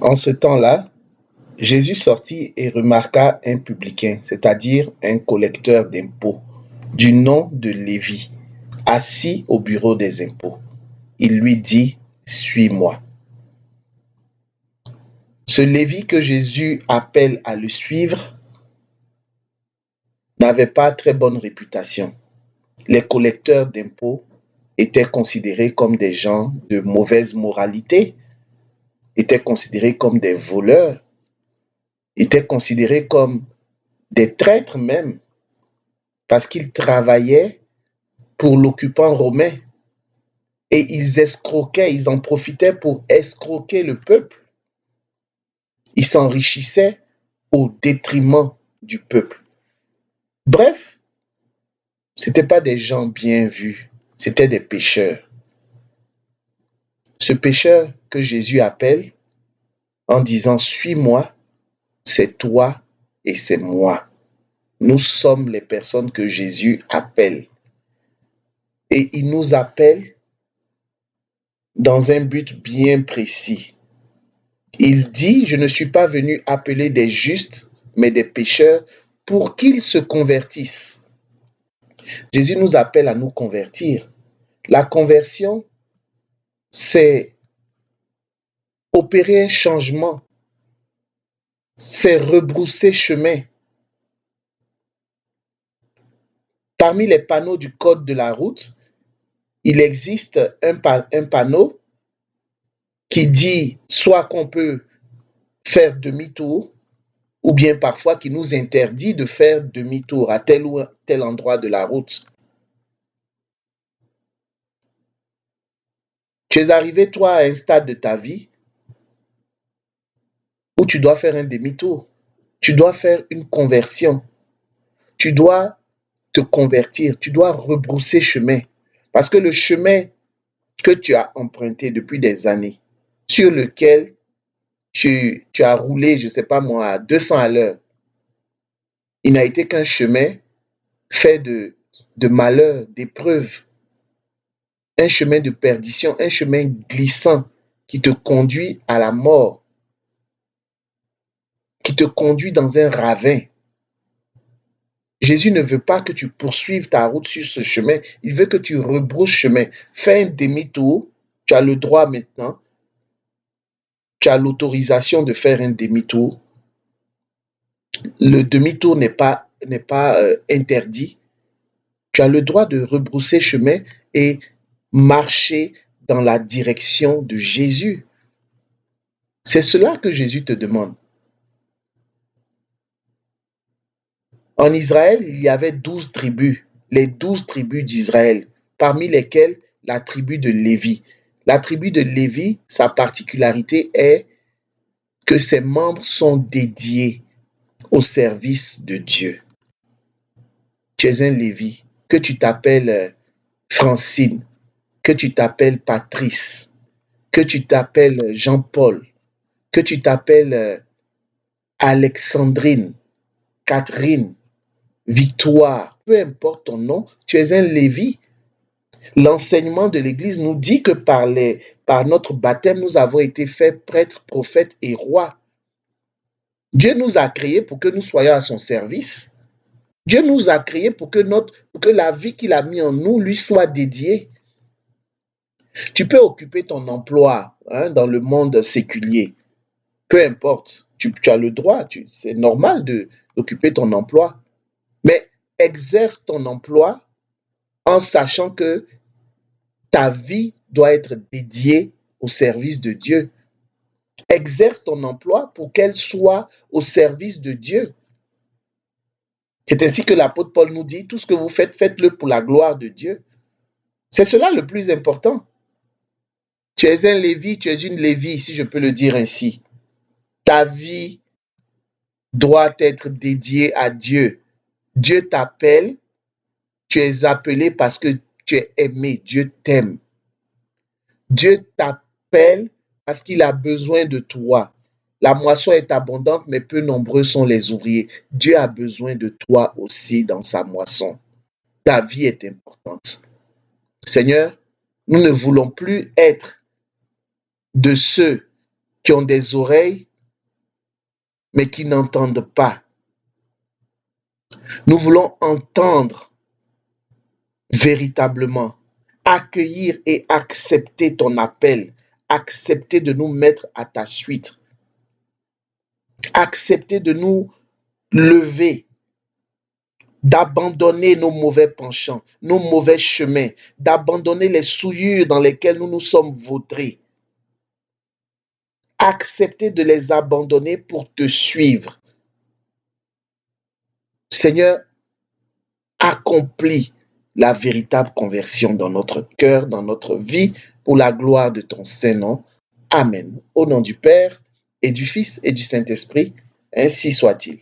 En ce temps-là, Jésus sortit et remarqua un publicain, c'est-à-dire un collecteur d'impôts, du nom de Lévi, assis au bureau des impôts. Il lui dit, « Suis-moi. » Ce Lévi que Jésus appelle à le suivre n'avait pas très bonne réputation. Les collecteurs d'impôts étaient considérés comme des gens de mauvaise moralité, étaient considérés comme des voleurs, étaient considérés comme des traîtres même, parce qu'ils travaillaient pour l'occupant romain et ils escroquaient, ils en profitaient pour escroquer le peuple. Ils s'enrichissaient au détriment du peuple. Bref, ce n'étaient pas des gens bien vus, c'étaient des pécheurs. Ce pécheur que Jésus appelle en disant « Suis-moi », c'est toi et c'est moi. Nous sommes les personnes que Jésus appelle. Et il nous appelle dans un but bien précis. Il dit, je ne suis pas venu appeler des justes, mais des pécheurs pour qu'ils se convertissent. Jésus nous appelle à nous convertir. La conversion, c'est opérer un changement, c'est rebrousser chemin. Parmi les panneaux du code de la route, il existe un panneau qui dit soit qu'on peut faire demi-tour, ou bien parfois qui nous interdit de faire demi-tour à tel ou tel endroit de la route. Tu es arrivé, toi, à un stade de ta vie où tu dois faire un demi-tour. Tu dois faire une conversion. Tu dois te convertir. Tu dois rebrousser chemin. Parce que le chemin que tu as emprunté depuis des années, sur lequel tu as roulé, je ne sais pas moi, à 200 à l'heure, il n'a été qu'un chemin fait de malheur, d'épreuves, un chemin de perdition, un chemin glissant qui te conduit à la mort, qui te conduit dans un ravin. Jésus ne veut pas que tu poursuives ta route sur ce chemin, il veut que tu rebrousses chemin. Fais un demi-tour, tu as le droit maintenant, tu as l'autorisation de faire un demi-tour. Le demi-tour n'est pas interdit. Tu as le droit de rebrousser chemin et marcher dans la direction de Jésus. C'est cela que Jésus te demande. En Israël, il y avait 12 tribus, les 12 tribus d'Israël, parmi lesquelles la tribu de Lévi. La tribu de Lévi, sa particularité est que ses membres sont dédiés au service de Dieu. Tu es un Lévi, que tu t'appelles Francine, que tu t'appelles Patrice, que tu t'appelles Jean-Paul, que tu t'appelles Alexandrine, Catherine, Victoire, peu importe ton nom, tu es un Lévi. L'enseignement de l'Église nous dit que par notre baptême, nous avons été faits prêtres, prophètes et rois. Dieu nous a créés pour que nous soyons à son service. Dieu nous a créés pour que la vie qu'il a mis en nous lui soit dédiée. Tu peux occuper ton emploi dans le monde séculier. Peu importe, tu as le droit, c'est normal d'occuper ton emploi. Mais exerce ton emploi en sachant que ta vie doit être dédiée au service de Dieu. Exerce ton emploi pour qu'elle soit au service de Dieu. C'est ainsi que l'apôtre Paul nous dit, tout ce que vous faites, faites-le pour la gloire de Dieu. C'est cela le plus important. Tu es un Lévi, tu es une Lévi, si je peux le dire ainsi. Ta vie doit être dédiée à Dieu. Dieu t'appelle, tu es appelé parce que tu es aimé, Dieu t'aime. Dieu t'appelle parce qu'il a besoin de toi. La moisson est abondante, mais peu nombreux sont les ouvriers. Dieu a besoin de toi aussi dans sa moisson. Ta vie est importante. Seigneur, nous ne voulons plus être de ceux qui ont des oreilles, mais qui n'entendent pas. Nous voulons entendre véritablement, accueillir et accepter ton appel, accepter de nous mettre à ta suite, accepter de nous lever, d'abandonner nos mauvais penchants, nos mauvais chemins, d'abandonner les souillures dans lesquelles nous nous sommes vautrés. Accepter de les abandonner pour te suivre. Seigneur, accomplis la véritable conversion dans notre cœur, dans notre vie, pour la gloire de ton Saint-Nom. Amen. Au nom du Père, et du Fils, et du Saint-Esprit, ainsi soit-il.